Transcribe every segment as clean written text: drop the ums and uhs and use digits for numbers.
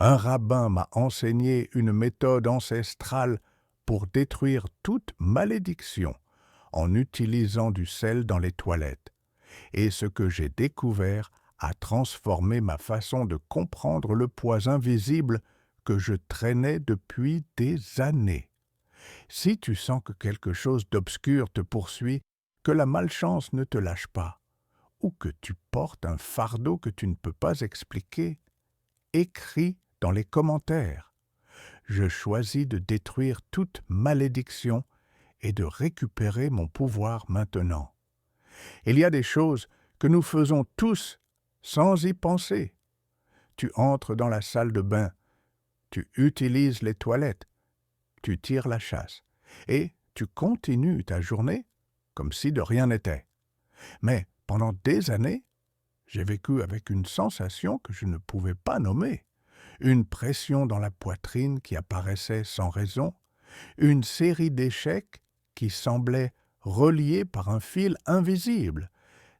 Un rabbin m'a enseigné une méthode ancestrale pour détruire toute malédiction en utilisant du sel dans les toilettes. Et ce que j'ai découvert a transformé ma façon de comprendre le poids invisible que je traînais depuis des années. Si tu sens que quelque chose d'obscur te poursuit, que la malchance ne te lâche pas, ou que tu portes un fardeau que tu ne peux pas expliquer, écris dans les commentaires. Je choisis de détruire toute malédiction et de récupérer mon pouvoir maintenant. Il y a des choses que nous faisons tous sans y penser. Tu entres dans la salle de bain, tu utilises les toilettes, tu tires la chasse, et tu continues ta journée comme si de rien n'était. Mais pendant des années, j'ai vécu avec une sensation que je ne pouvais pas nommer, une pression dans la poitrine qui apparaissait sans raison, une série d'échecs qui semblaient reliés par un fil invisible,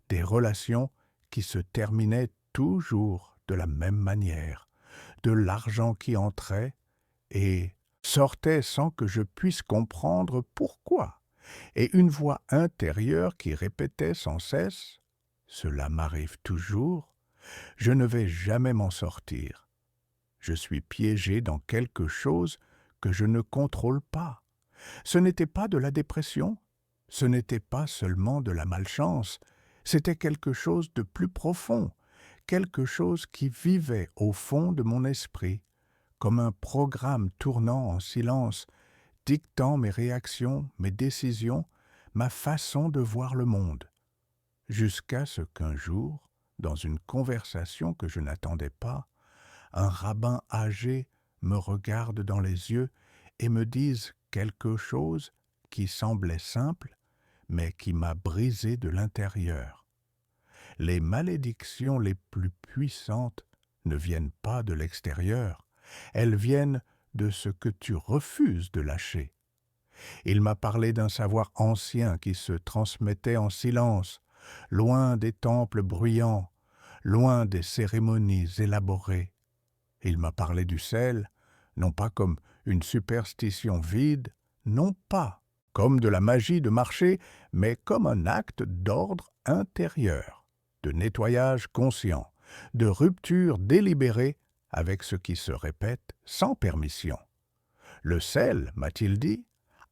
des relations qui se terminaient toujours de la même manière, de l'argent qui entrait et sortait sans que je puisse comprendre pourquoi, et une voix intérieure qui répétait sans cesse « Cela m'arrive toujours, je ne vais jamais m'en sortir. Je suis piégé dans quelque chose que je ne contrôle pas. » Ce n'était pas de la dépression, ce n'était pas seulement de la malchance, c'était quelque chose de plus profond, quelque chose qui vivait au fond de mon esprit, comme un programme tournant en silence, dictant mes réactions, mes décisions, ma façon de voir le monde. Jusqu'à ce qu'un jour, dans une conversation que je n'attendais pas, un rabbin âgé me regarde dans les yeux et me dise quelque chose qui semblait simple, mais qui m'a brisé de l'intérieur. Les malédictions les plus puissantes ne viennent pas de l'extérieur, elles viennent de ce que tu refuses de lâcher. Il m'a parlé d'un savoir ancien qui se transmettait en silence, loin des temples bruyants, loin des cérémonies élaborées. Il m'a parlé du sel, non pas comme une superstition vide, non pas comme de la magie de marché, mais comme un acte d'ordre intérieur, de nettoyage conscient, de rupture délibérée avec ce qui se répète sans permission. Le sel, m'a-t-il dit,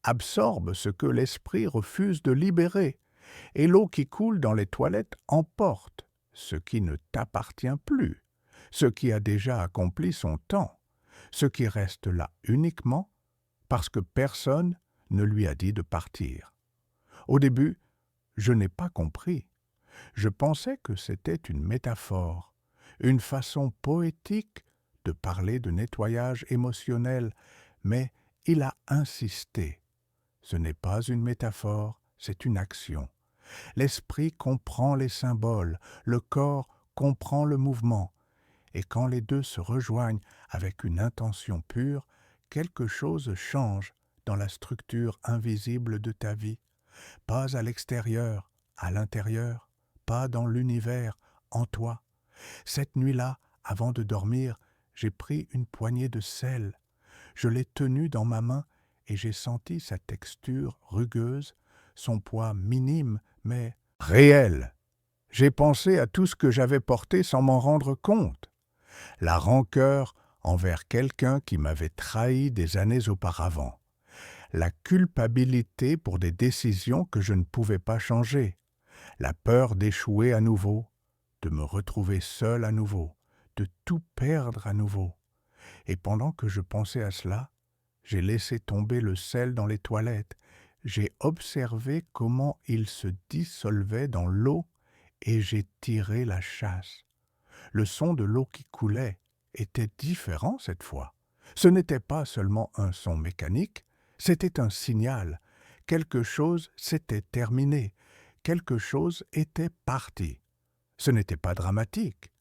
absorbe ce que l'esprit refuse de libérer, et l'eau qui coule dans les toilettes emporte ce qui ne t'appartient plus, ce qui a déjà accompli son temps, ce qui reste là uniquement parce que personne ne lui a dit de partir. Au début, je n'ai pas compris. Je pensais que c'était une métaphore, une façon poétique de parler de nettoyage émotionnel, mais il a insisté. Ce n'est pas une métaphore, c'est une action. L'esprit comprend les symboles, le corps comprend le mouvement, et quand les deux se rejoignent avec une intention pure, quelque chose change dans la structure invisible de ta vie. Pas à l'extérieur, à l'intérieur, pas dans l'univers, en toi. Cette nuit-là, avant de dormir, j'ai pris une poignée de sel. Je l'ai tenue dans ma main et j'ai senti sa texture rugueuse, son poids minime, mais réel. J'ai pensé à tout ce que j'avais porté sans m'en rendre compte. La rancœur envers quelqu'un qui m'avait trahi des années auparavant. La culpabilité pour des décisions que je ne pouvais pas changer. La peur d'échouer à nouveau, de me retrouver seul à nouveau, de tout perdre à nouveau. Et pendant que je pensais à cela, j'ai laissé tomber le sel dans les toilettes. J'ai observé comment il se dissolvait dans l'eau et j'ai tiré la chasse. Le son de l'eau qui coulait était différent cette fois. Ce n'était pas seulement un son mécanique, c'était un signal. Quelque chose s'était terminé, quelque chose était parti. Ce n'était pas dramatique.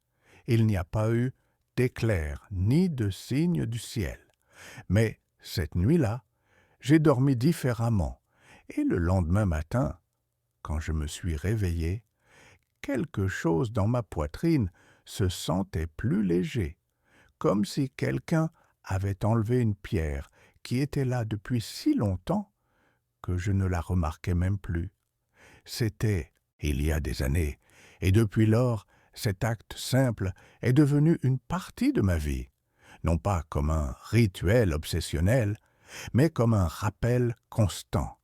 Il n'y a pas eu d'éclair ni de signe du ciel. Mais cette nuit-là, j'ai dormi différemment, et le lendemain matin, quand je me suis réveillé, quelque chose dans ma poitrine se sentait plus léger, comme si quelqu'un avait enlevé une pierre qui était là depuis si longtemps que je ne la remarquais même plus. C'était il y a des années, et depuis lors, cet acte simple est devenu une partie de ma vie, non pas comme un rituel obsessionnel, mais comme un rappel constant.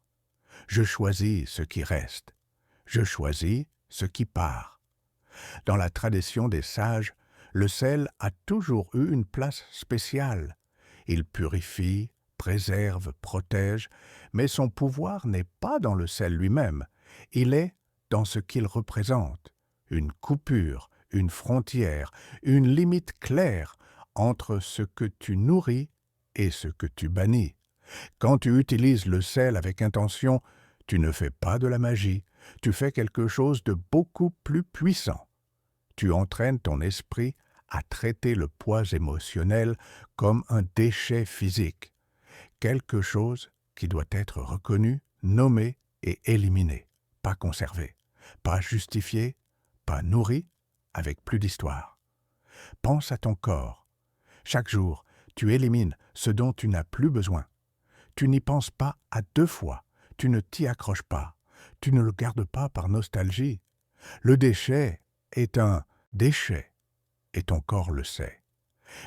Je choisis ce qui reste, je choisis ce qui part. Dans la tradition des sages, le sel a toujours eu une place spéciale. Il purifie, préserve, protège, mais son pouvoir n'est pas dans le sel lui-même, il est dans ce qu'il représente, une coupure, une frontière, une limite claire entre ce que tu nourris et ce que tu bannis. Quand tu utilises le sel avec intention, tu ne fais pas de la magie, tu fais quelque chose de beaucoup plus puissant. Tu entraînes ton esprit à traiter le poids émotionnel comme un déchet physique, quelque chose qui doit être reconnu, nommé et éliminé, pas conservé, pas justifié, pas nourri, avec plus d'histoire. Pense à ton corps. Chaque jour, tu élimines ce dont tu n'as plus besoin. Tu n'y penses pas à 2 fois, tu ne t'y accroches pas, tu ne le gardes pas par nostalgie. Le déchet est un déchet, et ton corps le sait.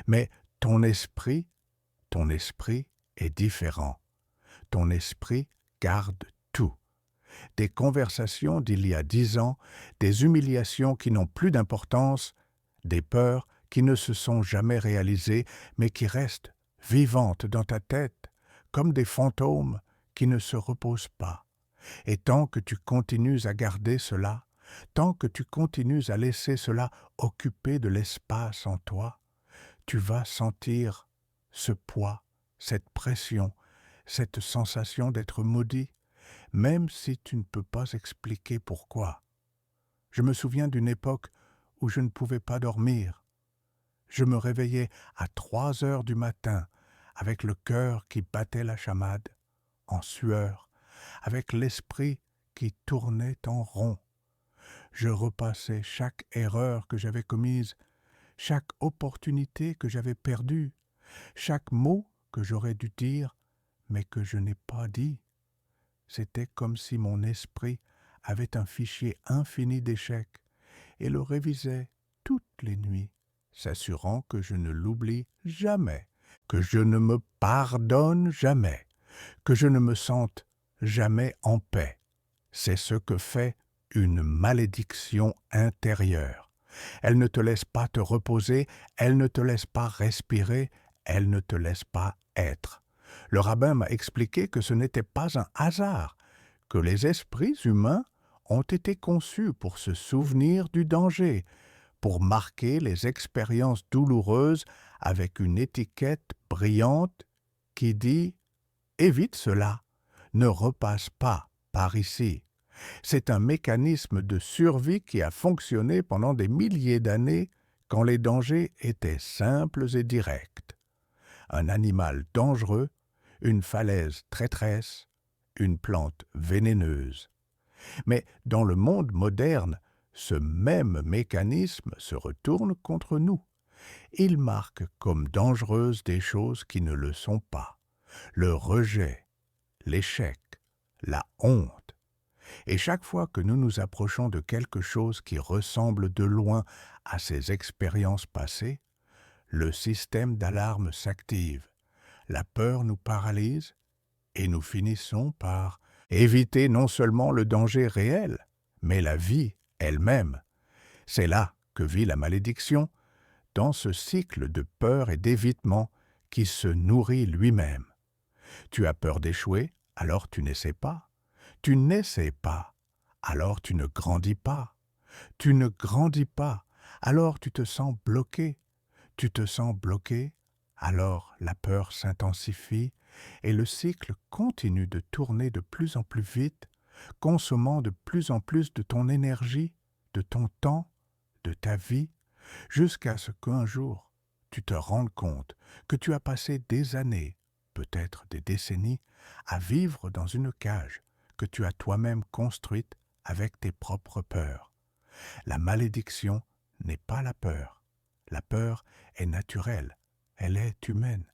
Mais ton esprit est différent. Ton esprit garde tout. Des conversations d'il y a 10 ans, des humiliations qui n'ont plus d'importance, des peurs qui ne se sont jamais réalisées, mais qui restent vivantes dans ta tête, comme des fantômes qui ne se reposent pas. Et tant que tu continues à garder cela, tant que tu continues à laisser cela occuper de l'espace en toi, tu vas sentir ce poids, cette pression, cette sensation d'être maudit, même si tu ne peux pas expliquer pourquoi. Je me souviens d'une époque où je ne pouvais pas dormir. Je me réveillais à 3 heures du matin, avec le cœur qui battait la chamade, en sueur, avec l'esprit qui tournait en rond. Je repassais chaque erreur que j'avais commise, chaque opportunité que j'avais perdue, chaque mot que j'aurais dû dire, mais que je n'ai pas dit. C'était comme si mon esprit avait un fichier infini d'échecs et le révisait toutes les nuits, s'assurant que je ne l'oublie jamais, que je ne me pardonne jamais, que je ne me sente jamais en paix. C'est ce que fait une malédiction intérieure. Elle ne te laisse pas te reposer, elle ne te laisse pas respirer, elle ne te laisse pas être. Le rabbin m'a expliqué que ce n'était pas un hasard, que les esprits humains ont été conçus pour se souvenir du danger, pour marquer les expériences douloureuses avec une étiquette brillante qui dit « Évite cela, ne repasse pas par ici ». C'est un mécanisme de survie qui a fonctionné pendant des milliers d'années quand les dangers étaient simples et directs. Un animal dangereux, une falaise traîtresse, une plante vénéneuse. Mais dans le monde moderne, ce même mécanisme se retourne contre nous. Il marque comme dangereuses des choses qui ne le sont pas. Le rejet, l'échec, la honte. Et chaque fois que nous nous approchons de quelque chose qui ressemble de loin à ces expériences passées, le système d'alarme s'active, la peur nous paralyse et nous finissons par éviter non seulement le danger réel, mais la vie elle-même. C'est là que vit la malédiction, dans ce cycle de peur et d'évitement qui se nourrit lui-même. Tu as peur d'échouer, alors tu n'essaies pas. Tu n'essaies pas, alors tu ne grandis pas. Tu ne grandis pas, alors tu te sens bloqué. Tu te sens bloqué, alors la peur s'intensifie et le cycle continue de tourner de plus en plus vite, consommant de plus en plus de ton énergie, de ton temps, de ta vie, jusqu'à ce qu'un jour tu te rendes compte que tu as passé des années, peut-être des décennies, à vivre dans une cage que tu as toi-même construite avec tes propres peurs. La malédiction n'est pas la peur. La peur est naturelle, elle est humaine,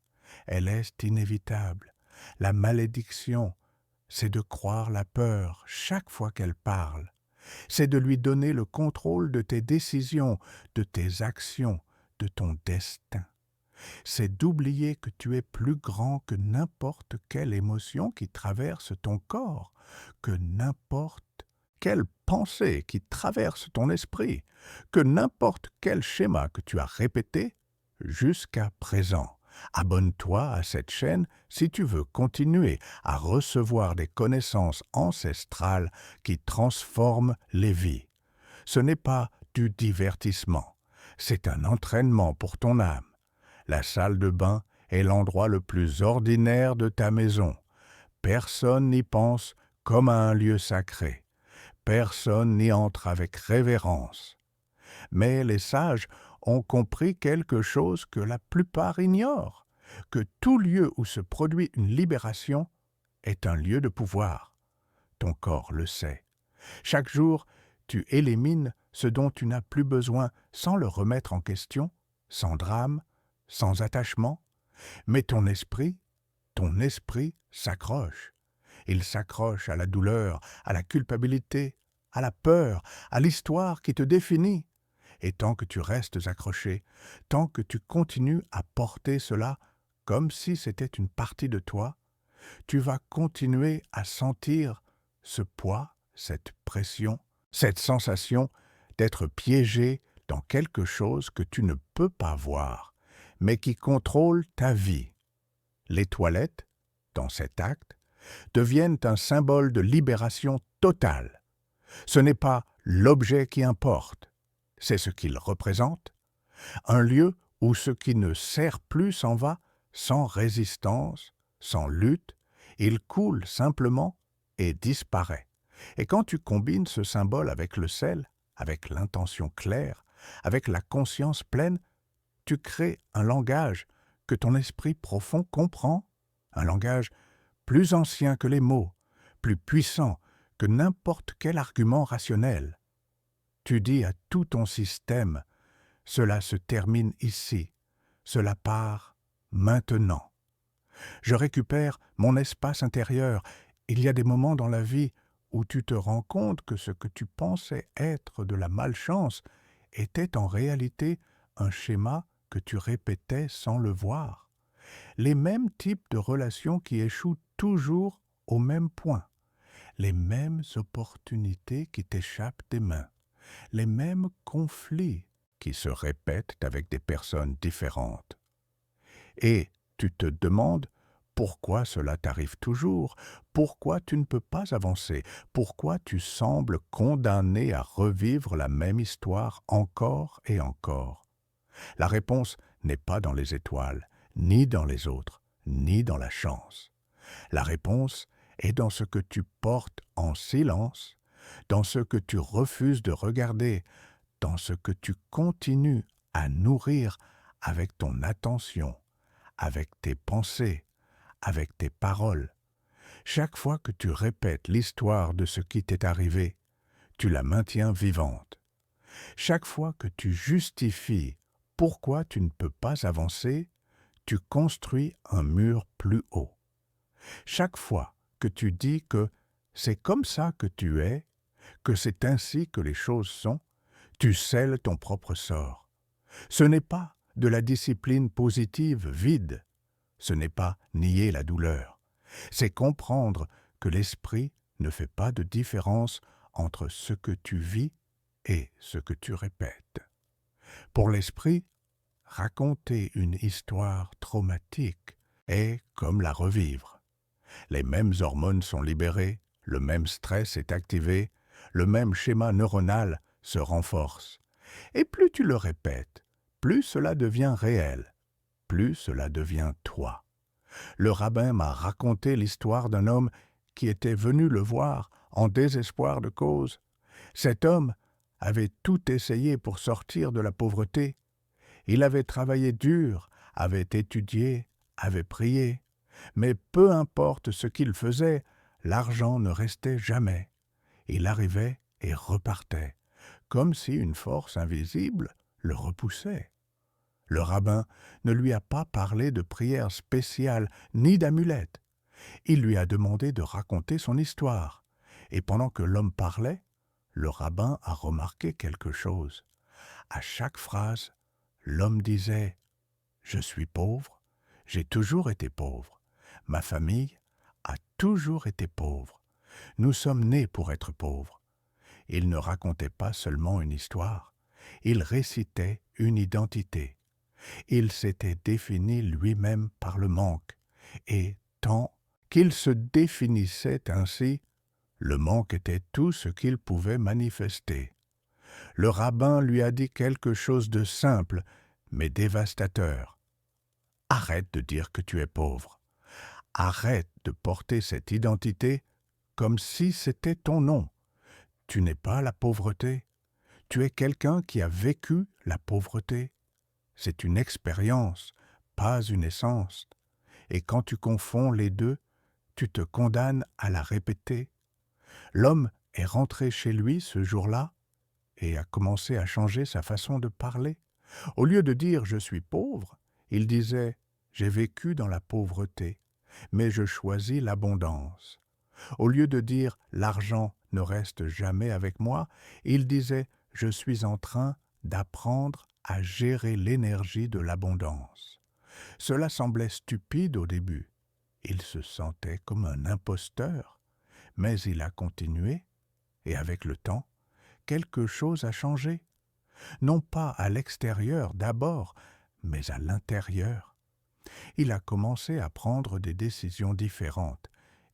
elle est inévitable. La malédiction, c'est de croire la peur chaque fois qu'elle parle. C'est de lui donner le contrôle de tes décisions, de tes actions, de ton destin. C'est d'oublier que tu es plus grand que n'importe quelle émotion qui traverse ton corps, que n'importe quelle pensée qui traverse ton esprit, que n'importe quel schéma que tu as répété jusqu'à présent. Abonne-toi à cette chaîne si tu veux continuer à recevoir des connaissances ancestrales qui transforment les vies. Ce n'est pas du divertissement, c'est un entraînement pour ton âme. La salle de bain est l'endroit le plus ordinaire de ta maison. Personne n'y pense comme à un lieu sacré. Personne n'y entre avec révérence. Mais les sages ont compris quelque chose que la plupart ignorent, que tout lieu où se produit une libération est un lieu de pouvoir. Ton corps le sait. Chaque jour, tu élimines ce dont tu n'as plus besoin sans le remettre en question, sans drame, sans attachement. Mais ton esprit s'accroche. Il s'accroche à la douleur, à la culpabilité, à la peur, à l'histoire qui te définit. Et tant que tu restes accroché, tant que tu continues à porter cela comme si c'était une partie de toi, tu vas continuer à sentir ce poids, cette pression, cette sensation d'être piégé dans quelque chose que tu ne peux pas voir, mais qui contrôle ta vie. Les toilettes, dans cet acte, deviennent un symbole de libération totale. Ce n'est pas l'objet qui importe, c'est ce qu'il représente, un lieu où ce qui ne sert plus s'en va sans résistance, sans lutte, il coule simplement et disparaît. Et quand tu combines ce symbole avec le sel, avec l'intention claire, avec la conscience pleine, tu crées un langage que ton esprit profond comprend, un langage plus ancien que les mots, plus puissant que n'importe quel argument rationnel. Tu dis à tout ton système, cela se termine ici, cela part maintenant. Je récupère mon espace intérieur. Il y a des moments dans la vie où tu te rends compte que ce que tu pensais être de la malchance était en réalité un schéma que tu répétais sans le voir. Les mêmes types de relations qui échouent toujours au même point, les mêmes opportunités qui t'échappent des mains, les mêmes conflits qui se répètent avec des personnes différentes. Et tu te demandes pourquoi cela t'arrive toujours, pourquoi tu ne peux pas avancer, pourquoi tu sembles condamné à revivre la même histoire encore et encore. La réponse n'est pas dans les étoiles, ni dans les autres, ni dans la chance. La réponse est dans ce que tu portes en silence, dans ce que tu refuses de regarder, dans ce que tu continues à nourrir avec ton attention, avec tes pensées, avec tes paroles. Chaque fois que tu répètes l'histoire de ce qui t'est arrivé, tu la maintiens vivante. Chaque fois que tu justifies pourquoi tu ne peux pas avancer, tu construis un mur plus haut. Chaque fois que tu dis que c'est comme ça que tu es, que c'est ainsi que les choses sont, tu scelles ton propre sort. Ce n'est pas de la discipline positive vide, ce n'est pas nier la douleur, c'est comprendre que l'esprit ne fait pas de différence entre ce que tu vis et ce que tu répètes. Pour l'esprit, raconter une histoire traumatique est comme la revivre. Les mêmes hormones sont libérées, le même stress est activé, le même schéma neuronal se renforce. Et plus tu le répètes, plus cela devient réel, plus cela devient toi. Le rabbin m'a raconté l'histoire d'un homme qui était venu le voir en désespoir de cause. Cet homme avait tout essayé pour sortir de la pauvreté. Il avait travaillé dur, avait étudié, avait prié. Mais peu importe ce qu'il faisait, l'argent ne restait jamais. Il arrivait et repartait, comme si une force invisible le repoussait. Le rabbin ne lui a pas parlé de prière spéciale ni d'amulette. Il lui a demandé de raconter son histoire. Et pendant que l'homme parlait, le rabbin a remarqué quelque chose. À chaque phrase, l'homme disait « Je suis pauvre, j'ai toujours été pauvre. Ma famille a toujours été pauvre. Nous sommes nés pour être pauvres. » Il ne racontait pas seulement une histoire, il récitait une identité. Il s'était défini lui-même par le manque, et tant qu'il se définissait ainsi, le manque était tout ce qu'il pouvait manifester. Le rabbin lui a dit quelque chose de simple, mais dévastateur. Arrête de dire que tu es pauvre. Arrête de porter cette identité comme si c'était ton nom. Tu n'es pas la pauvreté. Tu es quelqu'un qui a vécu la pauvreté. C'est une expérience, pas une essence. Et quand tu confonds les deux, tu te condamnes à la répéter. L'homme est rentré chez lui ce jour-là et a commencé à changer sa façon de parler. Au lieu de dire « je suis pauvre », il disait « j'ai vécu dans la pauvreté, mais je choisis l'abondance ». Au lieu de dire « l'argent ne reste jamais avec moi », il disait « je suis en train d'apprendre à gérer l'énergie de l'abondance ». Cela semblait stupide au début. Il se sentait comme un imposteur, mais il a continué, et avec le temps, quelque chose a changé. Non pas à l'extérieur d'abord, mais à l'intérieur. Il a commencé à prendre des décisions différentes.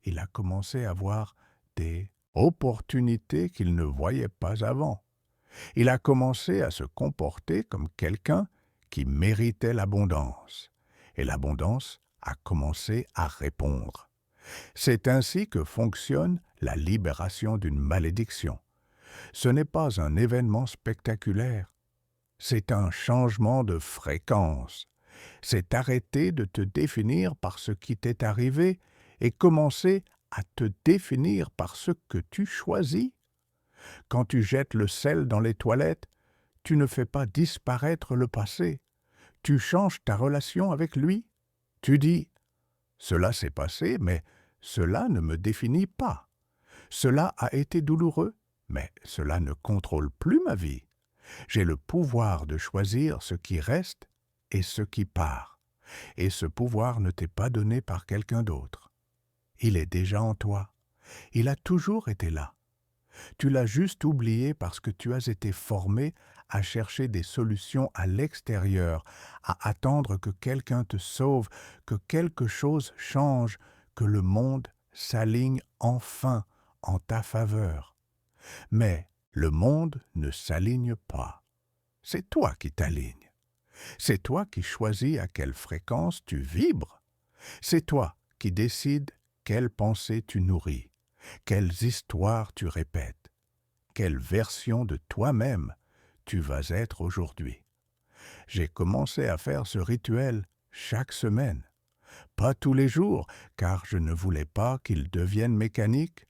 Il a commencé à voir des opportunités qu'il ne voyait pas avant. Il a commencé à se comporter comme quelqu'un qui méritait l'abondance. Et l'abondance a commencé à répondre. C'est ainsi que fonctionne la libération d'une malédiction. Ce n'est pas un événement spectaculaire, c'est un changement de fréquence. C'est arrêter de te définir par ce qui t'est arrivé et commencer à te définir par ce que tu choisis. Quand tu jettes le sel dans les toilettes, tu ne fais pas disparaître le passé. Tu changes ta relation avec lui. Tu dis « Cela s'est passé, mais cela ne me définit pas. Cela a été douloureux, mais cela ne contrôle plus ma vie. J'ai le pouvoir de choisir ce qui reste et ce qui part. Et ce pouvoir ne t'est pas donné par quelqu'un d'autre. Il est déjà en toi. Il a toujours été là. Tu l'as juste oublié parce que tu as été formé à chercher des solutions à l'extérieur, à attendre que quelqu'un te sauve, que quelque chose change, que le monde s'aligne enfin en ta faveur. Mais le monde ne s'aligne pas. C'est toi qui t'alignes. C'est toi qui choisis à quelle fréquence tu vibres. C'est toi qui décides quelles pensées tu nourris, quelles histoires tu répètes, quelle version de toi-même tu vas être aujourd'hui. J'ai commencé à faire ce rituel chaque semaine. Pas tous les jours, car je ne voulais pas qu'il devienne mécanique,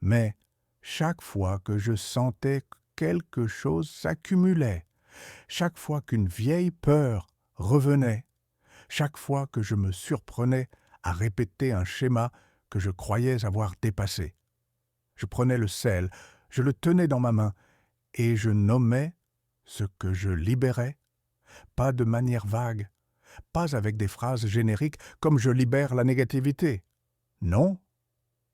mais chaque fois que je sentais que quelque chose s'accumulait, chaque fois qu'une vieille peur revenait, chaque fois que je me surprenais à répéter un schéma que je croyais avoir dépassé. Je prenais le sel, je le tenais dans ma main, et je nommais ce que je libérais, pas de manière vague, pas avec des phrases génériques comme « je libère la négativité ». Non,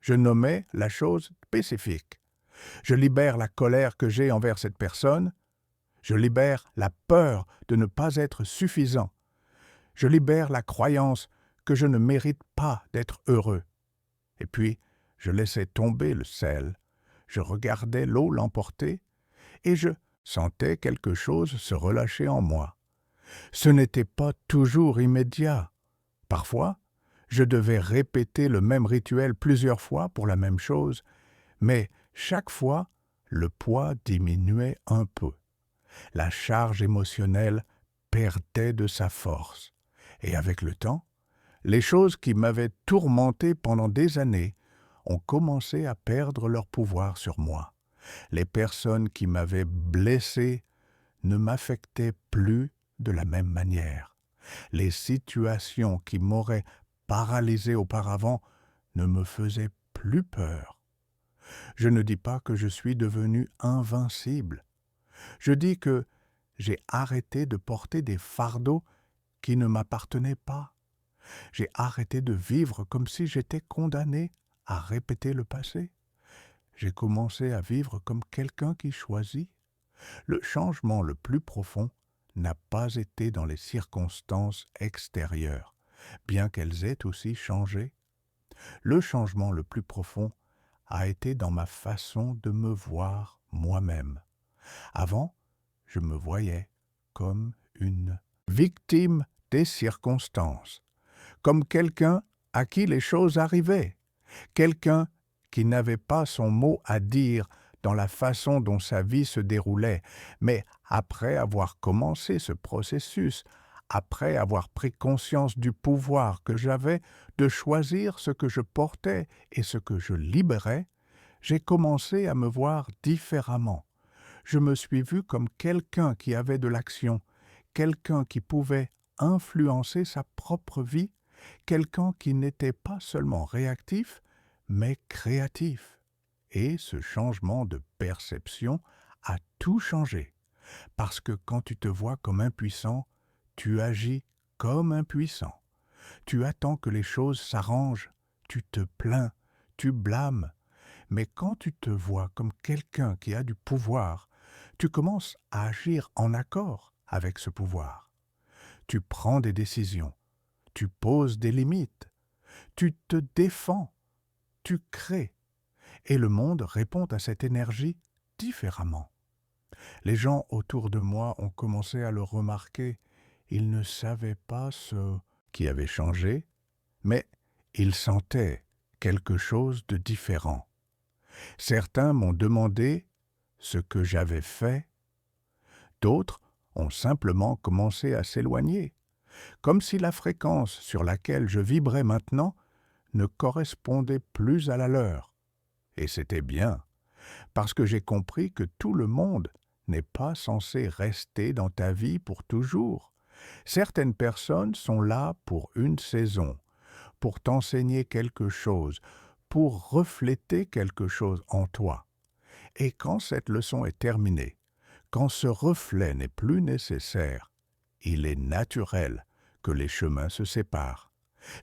je nommais la chose spécifique. Je libère la colère que j'ai envers cette personne. Je libère la peur de ne pas être suffisant. Je libère la croyance que je ne mérite pas d'être heureux. Et puis, je laissais tomber le sel. Je regardais l'eau l'emporter et je sentais quelque chose se relâcher en moi. Ce n'était pas toujours immédiat. Parfois, je devais répéter le même rituel plusieurs fois pour la même chose, mais chaque fois, le poids diminuait un peu. La charge émotionnelle perdait de sa force. Et avec le temps, les choses qui m'avaient tourmenté pendant des années ont commencé à perdre leur pouvoir sur moi. Les personnes qui m'avaient blessé ne m'affectaient plus de la même manière. Les situations qui m'auraient paralysé auparavant ne me faisaient plus peur. Je ne dis pas que je suis devenu invincible. Je dis que j'ai arrêté de porter des fardeaux qui ne m'appartenaient pas. J'ai arrêté de vivre comme si j'étais condamné à répéter le passé. J'ai commencé à vivre comme quelqu'un qui choisit. Le changement le plus profond n'a pas été dans les circonstances extérieures, bien qu'elles aient aussi changé. Le changement le plus profond a été dans ma façon de me voir moi-même. Avant, je me voyais comme une victime des circonstances, comme quelqu'un à qui les choses arrivaient, quelqu'un qui n'avait pas son mot à dire dans la façon dont sa vie se déroulait, mais après avoir commencé ce processus, après avoir pris conscience du pouvoir que j'avais de choisir ce que je portais et ce que je libérais, j'ai commencé à me voir différemment. Je me suis vu comme quelqu'un qui avait de l'action, quelqu'un qui pouvait influencer sa propre vie, quelqu'un qui n'était pas seulement réactif, mais créatif. Et ce changement de perception a tout changé. Parce que quand tu te vois comme impuissant, tu agis comme impuissant. Tu attends que les choses s'arrangent, tu te plains, tu blâmes. Mais quand tu te vois comme quelqu'un qui a du pouvoir, tu commences à agir en accord avec ce pouvoir. Tu prends des décisions, tu poses des limites, tu te défends, tu crées. Et le monde répond à cette énergie différemment. Les gens autour de moi ont commencé à le remarquer. Ils ne savaient pas ce qui avait changé, mais ils sentaient quelque chose de différent. Certains m'ont demandé ce que j'avais fait, d'autres ont simplement commencé à s'éloigner, comme si la fréquence sur laquelle je vibrais maintenant ne correspondait plus à la leur. Et c'était bien, parce que j'ai compris que tout le monde n'est pas censé rester dans ta vie pour toujours. Certaines personnes sont là pour une saison, pour t'enseigner quelque chose, pour refléter quelque chose en toi. Et quand cette leçon est terminée, quand ce reflet n'est plus nécessaire, il est naturel que les chemins se séparent.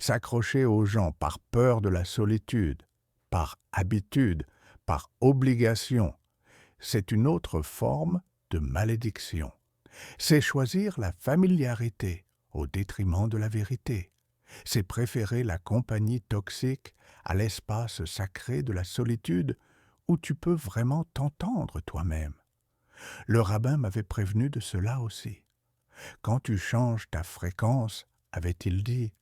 S'accrocher aux gens par peur de la solitude, par habitude, par obligation, c'est une autre forme de malédiction. C'est choisir la familiarité au détriment de la vérité. C'est préférer la compagnie toxique à l'espace sacré de la solitude où tu peux vraiment t'entendre toi-même. Le rabbin m'avait prévenu de cela aussi. Quand tu changes ta fréquence, avait-il dit,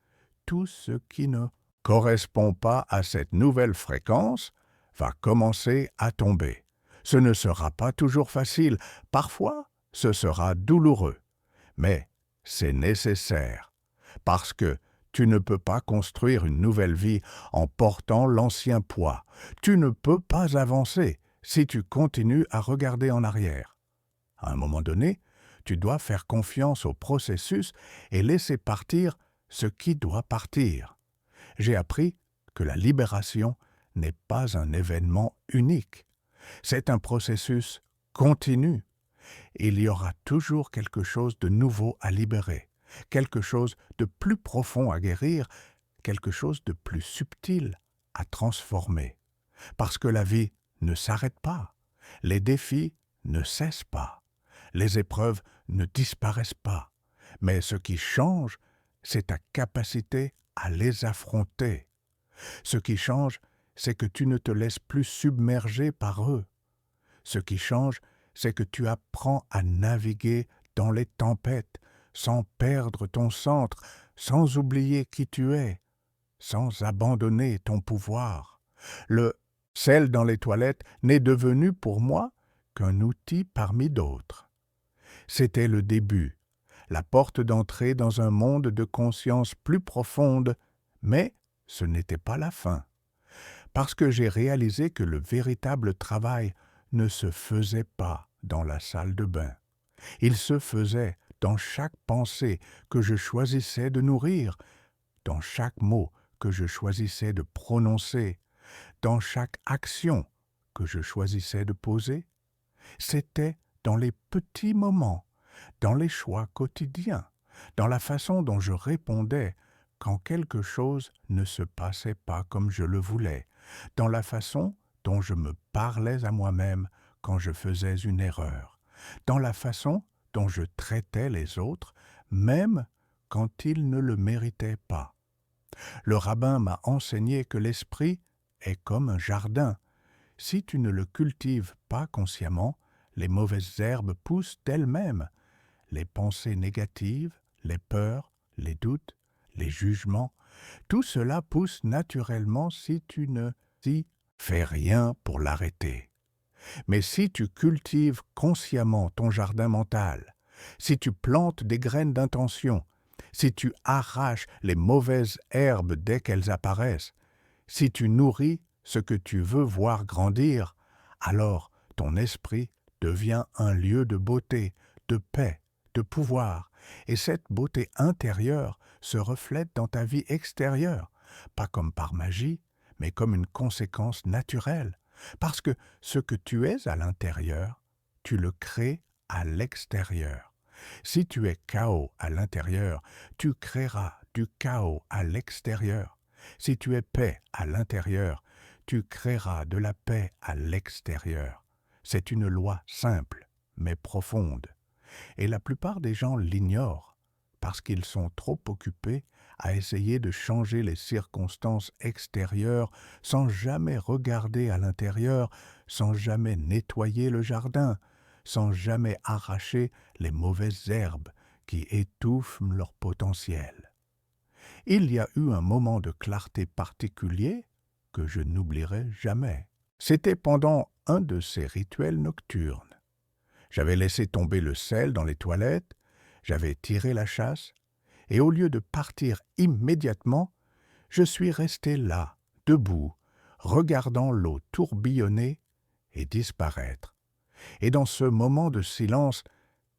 tout ce qui ne correspond pas à cette nouvelle fréquence va commencer à tomber. Ce ne sera pas toujours facile, parfois ce sera douloureux, mais c'est nécessaire, parce que tu ne peux pas construire une nouvelle vie en portant l'ancien poids. Tu ne peux pas avancer si tu continues à regarder en arrière. À un moment donné, tu dois faire confiance au processus et laisser partir ce qui doit partir. J'ai appris que la libération n'est pas un événement unique. C'est un processus continu. Il y aura toujours quelque chose de nouveau à libérer, quelque chose de plus profond à guérir, quelque chose de plus subtil à transformer. Parce que la vie ne s'arrête pas, les défis ne cessent pas, les épreuves ne disparaissent pas, mais ce qui change, c'est ta capacité à les affronter. Ce qui change, c'est que tu ne te laisses plus submerger par eux. Ce qui change, c'est que tu apprends à naviguer dans les tempêtes, sans perdre ton centre, sans oublier qui tu es, sans abandonner ton pouvoir. Le sel dans les toilettes n'est devenu pour moi qu'un outil parmi d'autres. C'était le début, la porte d'entrée dans un monde de conscience plus profonde, mais ce n'était pas la fin. Parce que j'ai réalisé que le véritable travail ne se faisait pas dans la salle de bain. Il se faisait dans chaque pensée que je choisissais de nourrir, dans chaque mot que je choisissais de prononcer, dans chaque action que je choisissais de poser. C'était dans les petits moments, dans les choix quotidiens, dans la façon dont je répondais quand quelque chose ne se passait pas comme je le voulais, dans la façon dont je me parlais à moi-même quand je faisais une erreur, dans la façon dont je traitais les autres, même quand ils ne le méritaient pas. Le rabbin m'a enseigné que l'esprit est comme un jardin. Si tu ne le cultives pas consciemment, les mauvaises herbes poussent d'elles-mêmes. Les pensées négatives, les peurs, les doutes, les jugements, tout cela pousse naturellement si tu ne fais rien pour l'arrêter. Mais si tu cultives consciemment ton jardin mental, si tu plantes des graines d'intention, si tu arraches les mauvaises herbes dès qu'elles apparaissent, si tu nourris ce que tu veux voir grandir, alors ton esprit devient un lieu de beauté, de paix, de pouvoir, et cette beauté intérieure se reflète dans ta vie extérieure, pas comme par magie, mais comme une conséquence naturelle, parce que ce que tu es à l'intérieur, tu le crées à l'extérieur. Si tu es chaos à l'intérieur, tu créeras du chaos à l'extérieur. Si tu es paix à l'intérieur, tu créeras de la paix à l'extérieur. C'est une loi simple, mais profonde. Et la plupart des gens l'ignorent parce qu'ils sont trop occupés à essayer de changer les circonstances extérieures sans jamais regarder à l'intérieur, sans jamais nettoyer le jardin, sans jamais arracher les mauvaises herbes qui étouffent leur potentiel. Il y a eu un moment de clarté particulier que je n'oublierai jamais. C'était pendant un de ces rituels nocturnes. J'avais laissé tomber le sel dans les toilettes, j'avais tiré la chasse, et au lieu de partir immédiatement, je suis resté là, debout, regardant l'eau tourbillonner et disparaître. Et dans ce moment de silence,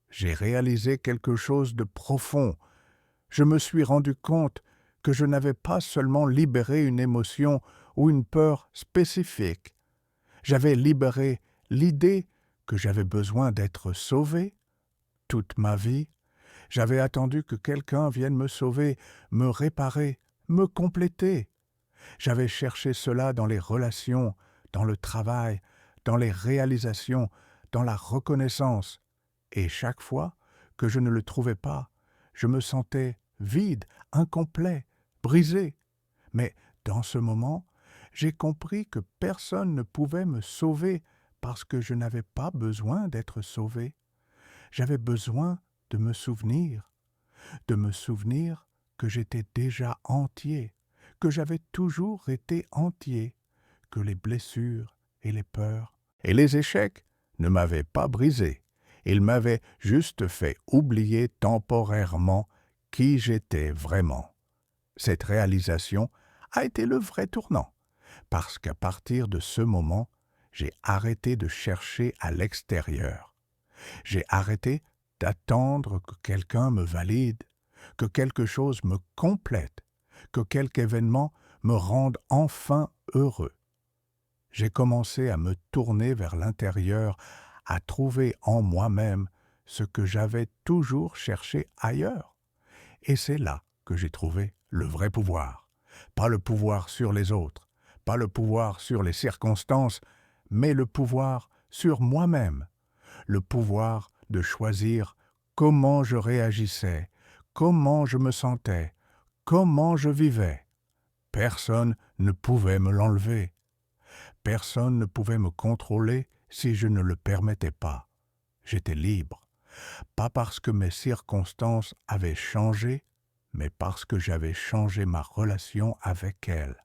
j'ai réalisé quelque chose de profond. Je me suis rendu compte que je n'avais pas seulement libéré une émotion ou une peur spécifique. J'avais libéré l'idée que j'avais besoin d'être sauvé. Toute ma vie, j'avais attendu que quelqu'un vienne me sauver, me réparer, me compléter. J'avais cherché cela dans les relations, dans le travail, dans les réalisations, dans la reconnaissance. Et chaque fois que je ne le trouvais pas, je me sentais vide, incomplet, brisé. Mais dans ce moment, j'ai compris que personne ne pouvait me sauver parce que je n'avais pas besoin d'être sauvé. J'avais besoin de me souvenir que j'étais déjà entier, que j'avais toujours été entier, que les blessures et les peurs et les échecs ne m'avaient pas brisé. Ils m'avaient juste fait oublier temporairement qui j'étais vraiment. Cette réalisation a été le vrai tournant, parce qu'à partir de ce moment, j'ai arrêté de chercher à l'extérieur. J'ai arrêté d'attendre que quelqu'un me valide, que quelque chose me complète, que quelque événement me rende enfin heureux. J'ai commencé à me tourner vers l'intérieur, à trouver en moi-même ce que j'avais toujours cherché ailleurs. Et c'est là que j'ai trouvé le vrai pouvoir. Pas le pouvoir sur les autres, pas le pouvoir sur les circonstances, mais le pouvoir sur moi-même. Le pouvoir de choisir comment je réagissais, comment je me sentais, comment je vivais. Personne ne pouvait me l'enlever. Personne ne pouvait me contrôler si je ne le permettais pas. J'étais libre, pas parce que mes circonstances avaient changé, mais parce que j'avais changé ma relation avec elles.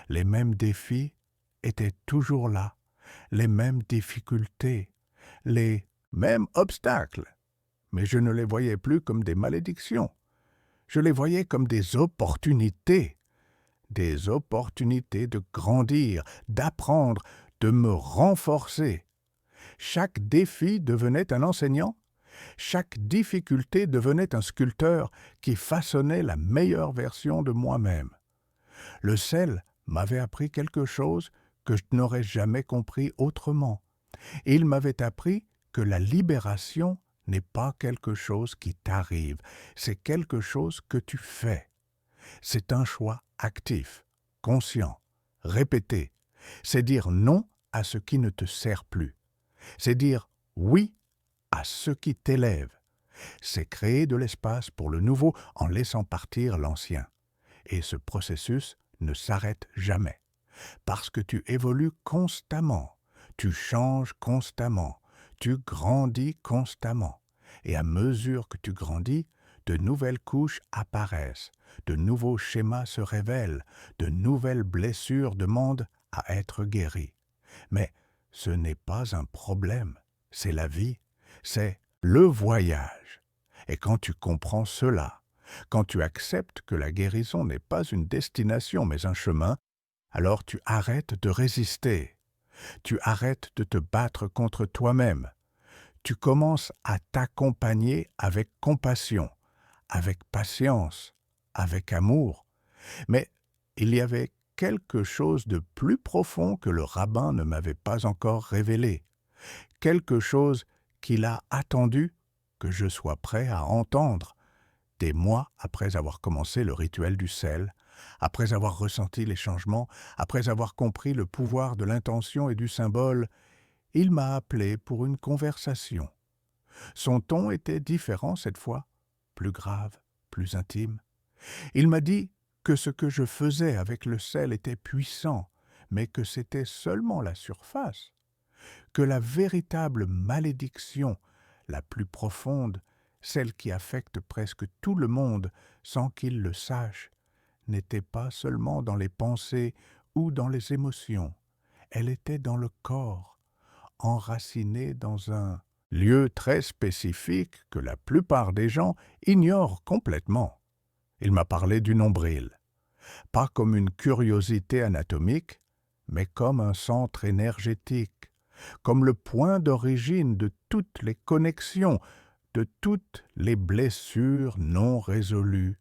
Les mêmes défis étaient toujours là, les mêmes difficultés, les mêmes obstacles, mais je ne les voyais plus comme des malédictions. Je les voyais comme des opportunités de grandir, d'apprendre, de me renforcer. Chaque défi devenait un enseignant Chaque difficulté devenait un sculpteur qui façonnait la meilleure version de moi-même. Le sel m'avait appris quelque chose que je n'aurais jamais compris autrement. Et il m'avait appris que la libération n'est pas quelque chose qui t'arrive, c'est quelque chose que tu fais. C'est un choix actif, conscient, répété. C'est dire non à ce qui ne te sert plus. C'est dire oui à ce qui t'élève. C'est créer de l'espace pour le nouveau en laissant partir l'ancien. Et ce processus ne s'arrête jamais. Parce que tu évolues constamment, tu changes constamment, tu grandis constamment. Et à mesure que tu grandis, de nouvelles couches apparaissent, de nouveaux schémas se révèlent, de nouvelles blessures demandent à être guéries. Mais ce n'est pas un problème, c'est la vie, c'est le voyage. Et quand tu comprends cela, quand tu acceptes que la guérison n'est pas une destination mais un chemin, alors tu arrêtes de résister, tu arrêtes de te battre contre toi-même, tu commences à t'accompagner avec compassion, avec patience, avec amour. Mais il y avait quelque chose de plus profond que le rabbin ne m'avait pas encore révélé, quelque chose qu'il a attendu que je sois prêt à entendre, des mois après avoir commencé le rituel du sel, après avoir ressenti les changements, après avoir compris le pouvoir de l'intention et du symbole, il m'a appelé pour une conversation. Son ton était différent cette fois, plus grave, plus intime. Il m'a dit que ce que je faisais avec le sel était puissant, mais que c'était seulement la surface, que la véritable malédiction, la plus profonde, celle qui affecte presque tout le monde sans qu'il le sache, n'était pas seulement dans les pensées ou dans les émotions, elle était dans le corps, enracinée dans un lieu très spécifique que la plupart des gens ignorent complètement. Il m'a parlé du nombril, pas comme une curiosité anatomique, mais comme un centre énergétique, comme le point d'origine de toutes les connexions, de toutes les blessures non résolues,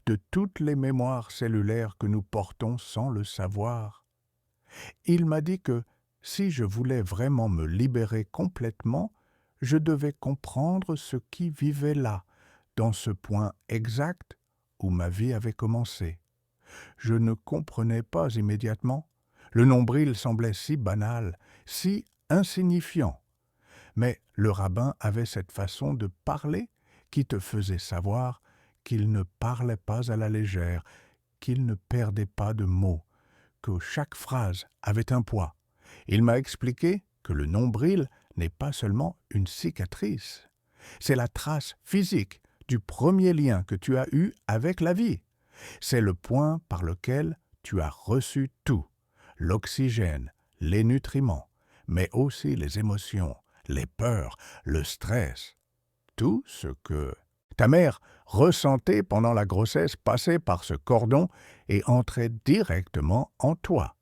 de toutes les mémoires cellulaires que nous portons sans le savoir. Il m'a dit que si je voulais vraiment me libérer complètement, je devais comprendre ce qui vivait là, dans ce point exact où ma vie avait commencé. Je ne comprenais pas immédiatement. Le nombril semblait si banal, si insignifiant. Mais le rabbin avait cette façon de parler qui te faisait savoir qu'il ne parlait pas à la légère, qu'il ne perdait pas de mots, que chaque phrase avait un poids. Il m'a expliqué que le nombril n'est pas seulement une cicatrice, c'est la trace physique du premier lien que tu as eu avec la vie. C'est le point par lequel tu as reçu tout, l'oxygène, les nutriments, mais aussi les émotions, les peurs, le stress. Tout ce que ta mère ressentait pendant la grossesse passait par ce cordon et entrait directement en toi.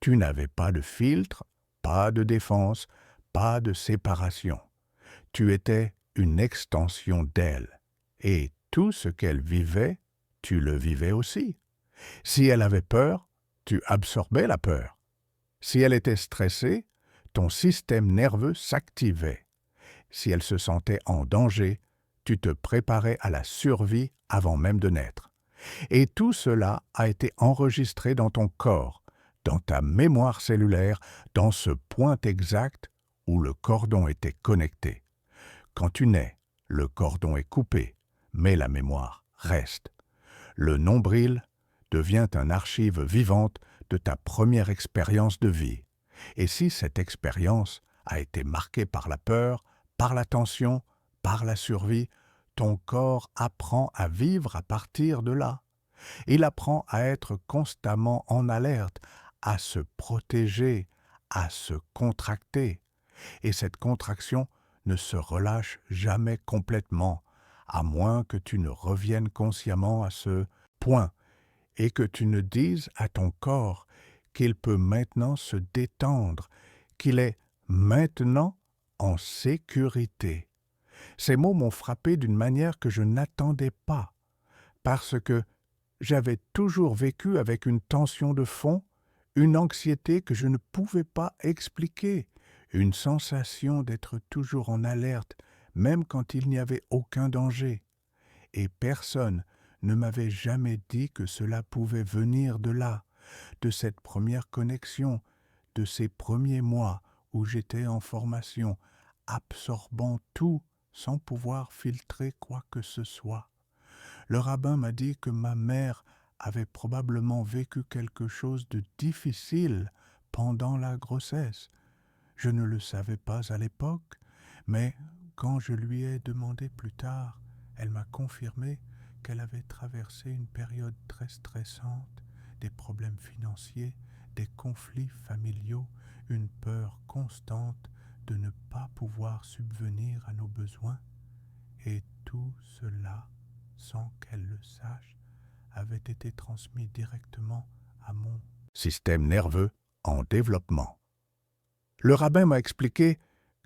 Tu n'avais pas de filtre, pas de défense, pas de séparation. Tu étais une extension d'elle. Et tout ce qu'elle vivait, tu le vivais aussi. Si elle avait peur, tu absorbais la peur. Si elle était stressée, ton système nerveux s'activait. Si elle se sentait en danger, tu te préparais à la survie avant même de naître. Et tout cela a été enregistré dans ton corps, dans ta mémoire cellulaire, dans ce point exact où le cordon était connecté. Quand tu nais, le cordon est coupé, mais la mémoire reste. Le nombril devient une archive vivante de ta première expérience de vie. Et si cette expérience a été marquée par la peur, par la tension, par la survie, ton corps apprend à vivre à partir de là. Il apprend à être constamment en alerte, à se protéger, à se contracter. Et cette contraction ne se relâche jamais complètement, à moins que tu ne reviennes consciemment à ce point et que tu ne dises à ton corps qu'il peut maintenant se détendre, qu'il est maintenant en sécurité. Ces mots m'ont frappé d'une manière que je n'attendais pas, parce que j'avais toujours vécu avec une tension de fond, une anxiété que je ne pouvais pas expliquer, une sensation d'être toujours en alerte, même quand il n'y avait aucun danger. Et personne ne m'avait jamais dit que cela pouvait venir de là, de cette première connexion, de ces premiers mois où j'étais en formation, absorbant tout sans pouvoir filtrer quoi que ce soit. Le rabbin m'a dit que ma mère avait probablement vécu quelque chose de difficile pendant la grossesse. Je ne le savais pas à l'époque, mais quand je lui ai demandé plus tard, elle m'a confirmé qu'elle avait traversé une période très stressante, des problèmes financiers, des conflits familiaux, une peur constante de ne pas pouvoir subvenir à nos besoins, et tout cela, sans qu'elle le sache, avait été transmis directement à mon système nerveux en développement. Le rabbin m'a expliqué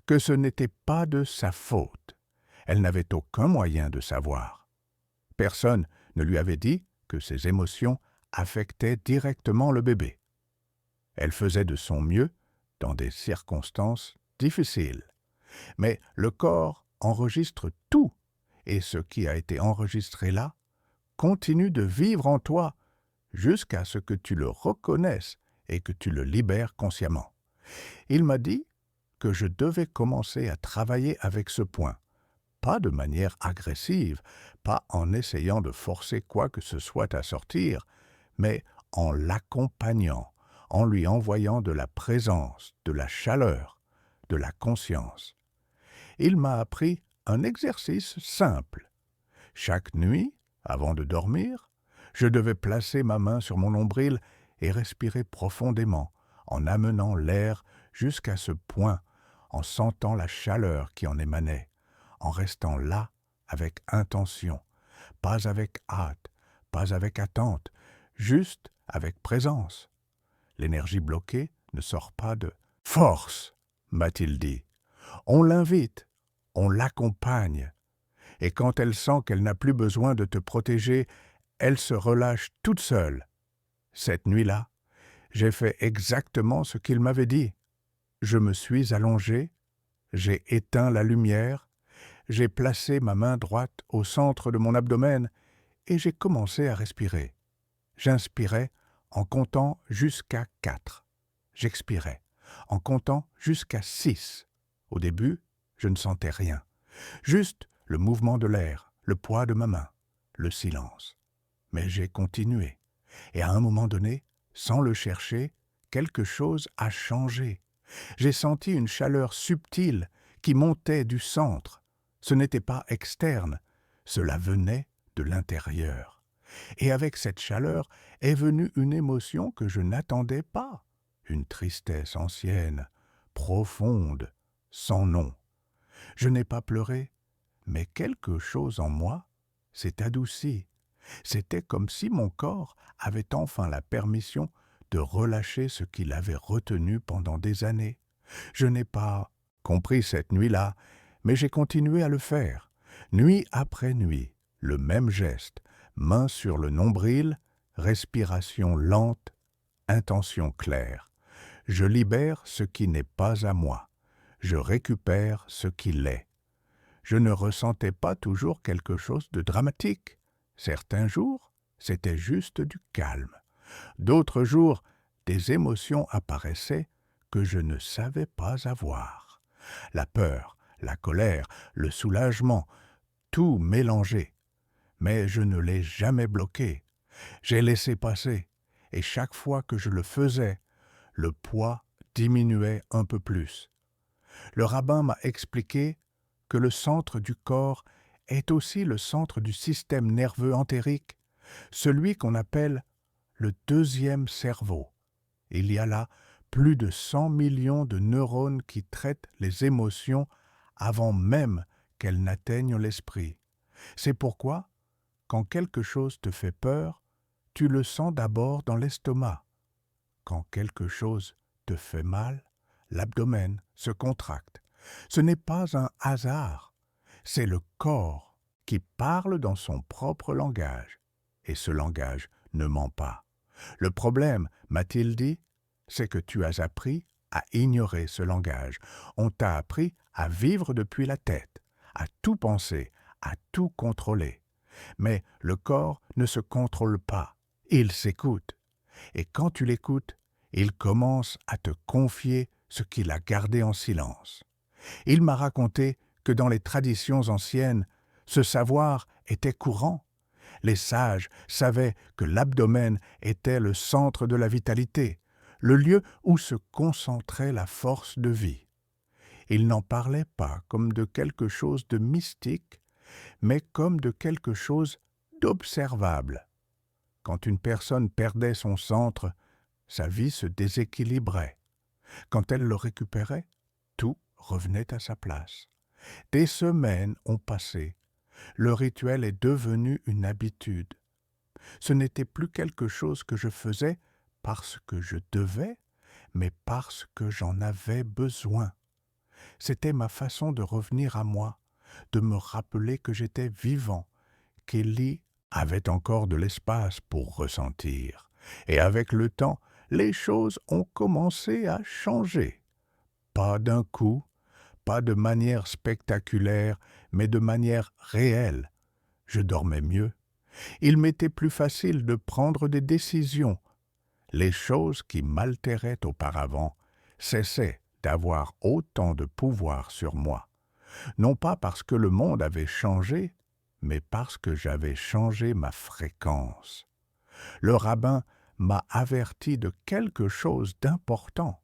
que ce n'était pas de sa faute. Elle n'avait aucun moyen de savoir. Personne ne lui avait dit que ses émotions affectaient directement le bébé. Elle faisait de son mieux dans des circonstances difficiles. Mais le corps enregistre tout, et ce qui a été enregistré là continue de vivre en toi jusqu'à ce que tu le reconnaisses et que tu le libères consciemment. Il m'a dit que je devais commencer à travailler avec ce point, pas de manière agressive, pas en essayant de forcer quoi que ce soit à sortir, mais en l'accompagnant, en lui envoyant de la présence, de la chaleur, de la conscience. Il m'a appris un exercice simple. Chaque nuit, avant de dormir, je devais placer ma main sur mon nombril et respirer profondément, en amenant l'air jusqu'à ce point, en sentant la chaleur qui en émanait, en restant là avec intention, pas avec hâte, pas avec attente, juste avec présence. L'énergie bloquée ne sort pas de force, m'a-t-il dit. On l'invite, on l'accompagne, et quand elle sent qu'elle n'a plus besoin de te protéger, elle se relâche toute seule. Cette nuit-là, j'ai fait exactement ce qu'il m'avait dit. Je me suis allongé, j'ai éteint la lumière, j'ai placé ma main droite au centre de mon abdomen et j'ai commencé à respirer. J'inspirais en comptant jusqu'à 4. J'expirais en comptant jusqu'à 6. Au début, je ne sentais rien. Juste le mouvement de l'air, le poids de ma main, le silence. Mais j'ai continué. Et à un moment donné, sans le chercher, quelque chose a changé. J'ai senti une chaleur subtile qui montait du centre. Ce n'était pas externe, cela venait de l'intérieur. Et avec cette chaleur est venue une émotion que je n'attendais pas, une tristesse ancienne, profonde, sans nom. Je n'ai pas pleuré, mais quelque chose en moi s'est adouci. C'était comme si mon corps avait enfin la permission de relâcher ce qu'il avait retenu pendant des années. Je n'ai pas compris cette nuit-là, mais j'ai continué à le faire, nuit après nuit, le même geste, main sur le nombril, respiration lente, intention claire. Je libère ce qui n'est pas à moi. Je récupère ce qui l'est. Je ne ressentais pas toujours quelque chose de dramatique. Certains jours, c'était juste du calme. D'autres jours, des émotions apparaissaient que je ne savais pas avoir. La peur, la colère, le soulagement, tout mélangé. Mais je ne l'ai jamais bloqué. J'ai laissé passer, et chaque fois que je le faisais, le poids diminuait un peu plus. Le rabbin m'a expliqué que le centre du corps est aussi le centre du système nerveux entérique, celui qu'on appelle le deuxième cerveau. Il y a là plus de 100 millions de neurones qui traitent les émotions avant même qu'elles n'atteignent l'esprit. C'est pourquoi, quand quelque chose te fait peur, tu le sens d'abord dans l'estomac. Quand quelque chose te fait mal, l'abdomen se contracte. Ce n'est pas un hasard. C'est le corps qui parle dans son propre langage. Et ce langage ne ment pas. Le problème, m'a-t-il dit, c'est que tu as appris à ignorer ce langage. On t'a appris à vivre depuis la tête, à tout penser, à tout contrôler. Mais le corps ne se contrôle pas, il s'écoute. Et quand tu l'écoutes, il commence à te confier ce qu'il a gardé en silence. Il m'a raconté que dans les traditions anciennes, ce savoir était courant. Les sages savaient que l'abdomen était le centre de la vitalité, le lieu où se concentrait la force de vie. Ils n'en parlaient pas comme de quelque chose de mystique, mais comme de quelque chose d'observable. Quand une personne perdait son centre, sa vie se déséquilibrait. Quand elle le récupérait, tout revenait à sa place. Des semaines ont passé. Le rituel est devenu une habitude. Ce n'était plus quelque chose que je faisais parce que je devais, mais parce que j'en avais besoin. C'était ma façon de revenir à moi, de me rappeler que j'étais vivant, qu'Ellie avait encore de l'espace pour ressentir. Et avec le temps, les choses ont commencé à changer. Pas d'un coup, pas de manière spectaculaire, mais de manière réelle. Je dormais mieux. Il m'était plus facile de prendre des décisions. Les choses qui m'altéraient auparavant cessaient d'avoir autant de pouvoir sur moi. Non pas parce que le monde avait changé, mais parce que j'avais changé ma fréquence. Le rabbin m'a averti de quelque chose d'important.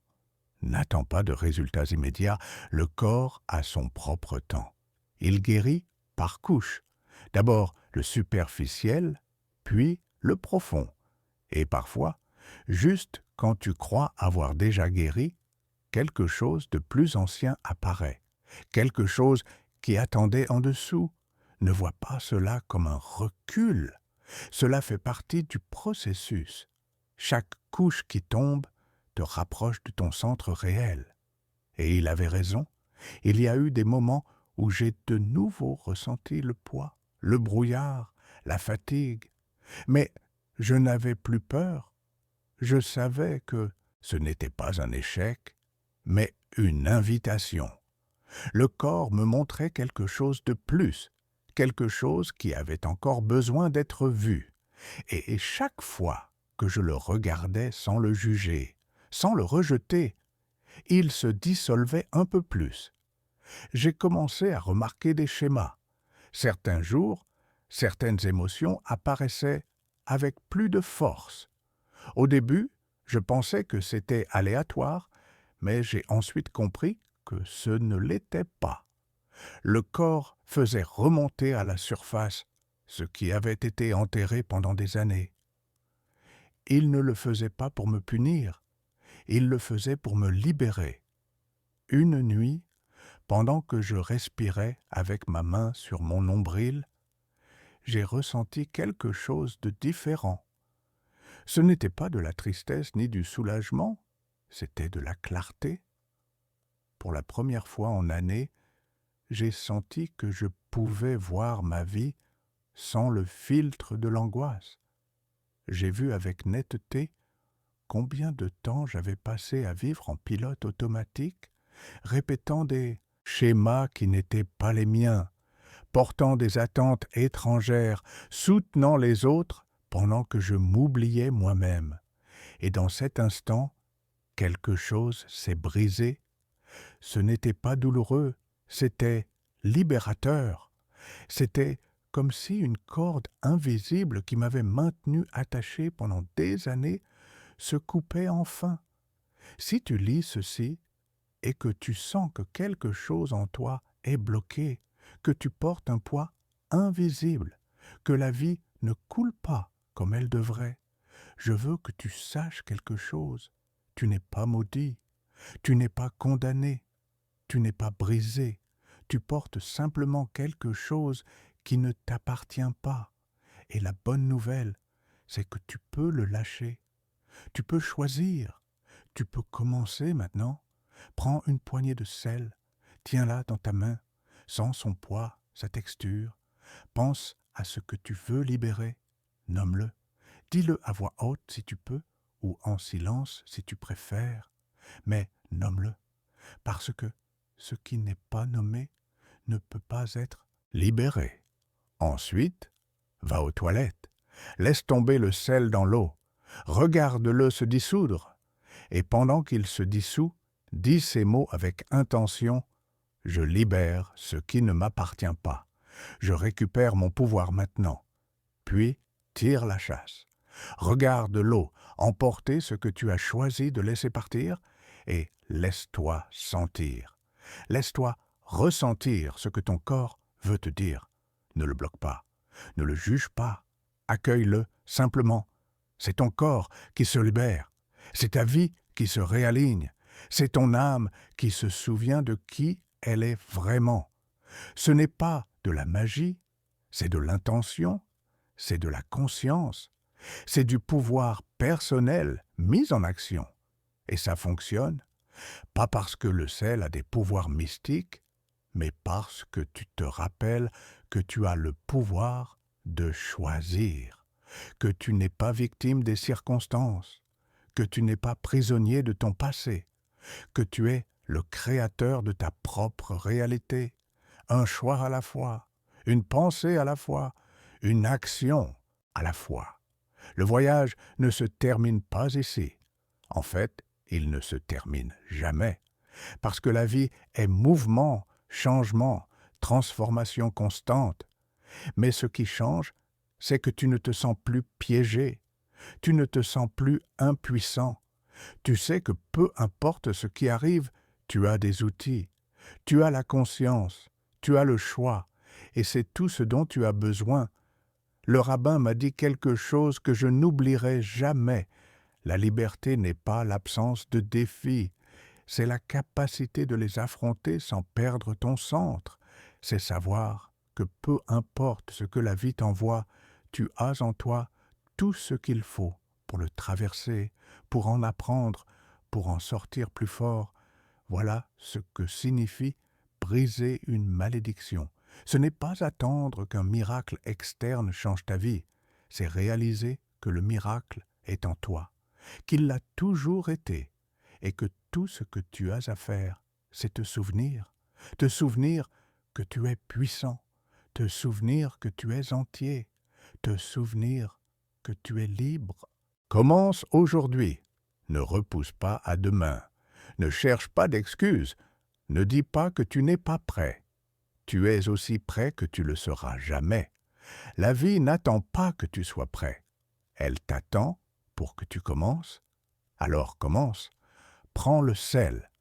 N'attends pas de résultats immédiats, le corps a son propre temps. Il guérit par couches. D'abord le superficiel, puis le profond. Et parfois, juste quand tu crois avoir déjà guéri, quelque chose de plus ancien apparaît. Quelque chose qui attendait en dessous. Ne vois pas cela comme un recul. Cela fait partie du processus. Chaque couche qui tombe te rapproche de ton centre réel. Et il avait raison. Il y a eu des moments où j'ai de nouveau ressenti le poids, le brouillard, la fatigue. Mais je n'avais plus peur. Je savais que ce n'était pas un échec, mais une invitation. Le corps me montrait quelque chose de plus, quelque chose qui avait encore besoin d'être vu. Et chaque fois que je le regardais sans le juger, sans le rejeter, il se dissolvait un peu plus. J'ai commencé à remarquer des schémas. Certains jours, certaines émotions apparaissaient avec plus de force. Au début, je pensais que c'était aléatoire, mais j'ai ensuite compris que ce ne l'était pas. Le corps faisait remonter à la surface ce qui avait été enterré pendant des années. Il ne le faisait pas pour me punir, il le faisait pour me libérer. Une nuit, pendant que je respirais avec ma main sur mon nombril, j'ai ressenti quelque chose de différent. Ce n'était pas de la tristesse ni du soulagement, c'était de la clarté. Pour la première fois en années, j'ai senti que je pouvais voir ma vie sans le filtre de l'angoisse. J'ai vu avec netteté combien de temps j'avais passé à vivre en pilote automatique, répétant des schémas qui n'étaient pas les miens, portant des attentes étrangères, soutenant les autres pendant que je m'oubliais moi-même. Et dans cet instant, quelque chose s'est brisé. Ce n'était pas douloureux, c'était libérateur. C'était comme si une corde invisible qui m'avait maintenu attaché pendant des années se coupait enfin. Si tu lis ceci et que tu sens que quelque chose en toi est bloqué, que tu portes un poids invisible, que la vie ne coule pas comme elle devrait, je veux que tu saches quelque chose. Tu n'es pas maudit, tu n'es pas condamné, tu n'es pas brisé, tu portes simplement quelque chose qui ne t'appartient pas. Et la bonne nouvelle, c'est que tu peux le lâcher. Tu peux choisir. Tu peux commencer maintenant. Prends une poignée de sel, tiens-la dans ta main, sens son poids, sa texture. Pense à ce que tu veux libérer. Nomme-le. Dis-le à voix haute si tu peux, ou en silence si tu préfères. Mais nomme-le, parce que ce qui n'est pas nommé ne peut pas être libéré. Ensuite, va aux toilettes. Laisse tomber le sel dans l'eau. Regarde-le se dissoudre. Et pendant qu'il se dissout, dis ces mots avec intention. Je libère ce qui ne m'appartient pas. Je récupère mon pouvoir maintenant. Puis, tire la chasse. Regarde l'eau emporter ce que tu as choisi de laisser partir et laisse-toi sentir. Laisse-toi ressentir ce que ton corps veut te dire. Ne le bloque pas. Ne le juge pas. Accueille-le simplement. C'est ton corps qui se libère. C'est ta vie qui se réaligne. C'est ton âme qui se souvient de qui elle est vraiment. Ce n'est pas de la magie, c'est de l'intention, c'est de la conscience, c'est du pouvoir personnel mis en action. Et ça fonctionne, pas parce que le sel a des pouvoirs mystiques, mais parce que tu te rappelles que tu as le pouvoir de choisir, que tu n'es pas victime des circonstances, que tu n'es pas prisonnier de ton passé, que tu es le créateur de ta propre réalité, un choix à la fois, une pensée à la fois, une action à la fois. Le voyage ne se termine pas ici. En fait, il ne se termine jamais, parce que la vie est mouvement, changement, transformation constante. Mais ce qui change, c'est que tu ne te sens plus piégé, tu ne te sens plus impuissant. Tu sais que peu importe ce qui arrive, tu as des outils, tu as la conscience, tu as le choix, et c'est tout ce dont tu as besoin. Le rabbin m'a dit quelque chose que je n'oublierai jamais. La liberté n'est pas l'absence de défis, c'est la capacité de les affronter sans perdre ton centre. C'est savoir que peu importe ce que la vie t'envoie, tu as en toi tout ce qu'il faut pour le traverser, pour en apprendre, pour en sortir plus fort. Voilà ce que signifie briser une malédiction. Ce n'est pas attendre qu'un miracle externe change ta vie, c'est réaliser que le miracle est en toi, qu'il l'a toujours été, et que tout ce que tu as à faire, c'est te souvenir que tu es puissant, te souvenir que tu es entier, te souvenir que tu es libre. Commence aujourd'hui, ne repousse pas à demain, ne cherche pas d'excuses, ne dis pas que tu n'es pas prêt. Tu es aussi prêt que tu le seras jamais. La vie n'attend pas que tu sois prêt. Elle t'attend pour que tu commences. Alors commence. Prends le sel.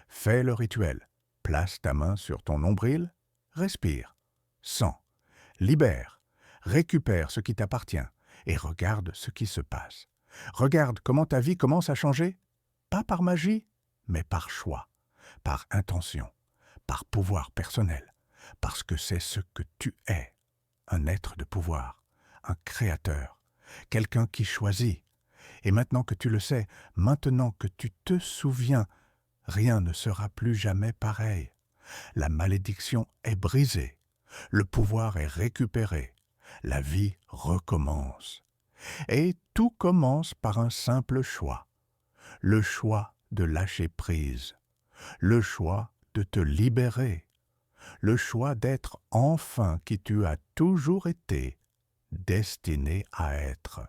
Fais le rituel. Place ta main sur ton nombril. Respire. Sens. Libère. Récupère ce qui t'appartient et regarde ce qui se passe. Regarde comment ta vie commence à changer. Pas par magie, mais par choix, par intention, par pouvoir personnel. Parce que c'est ce que tu es, un être de pouvoir, un créateur, quelqu'un qui choisit. Et maintenant que tu le sais, maintenant que tu te souviens, rien ne sera plus jamais pareil. La malédiction est brisée, le pouvoir est récupéré, la vie recommence. Et tout commence par un simple choix, le choix de lâcher prise, le choix de te libérer, le choix d'être enfin qui tu as toujours été, destiné à être.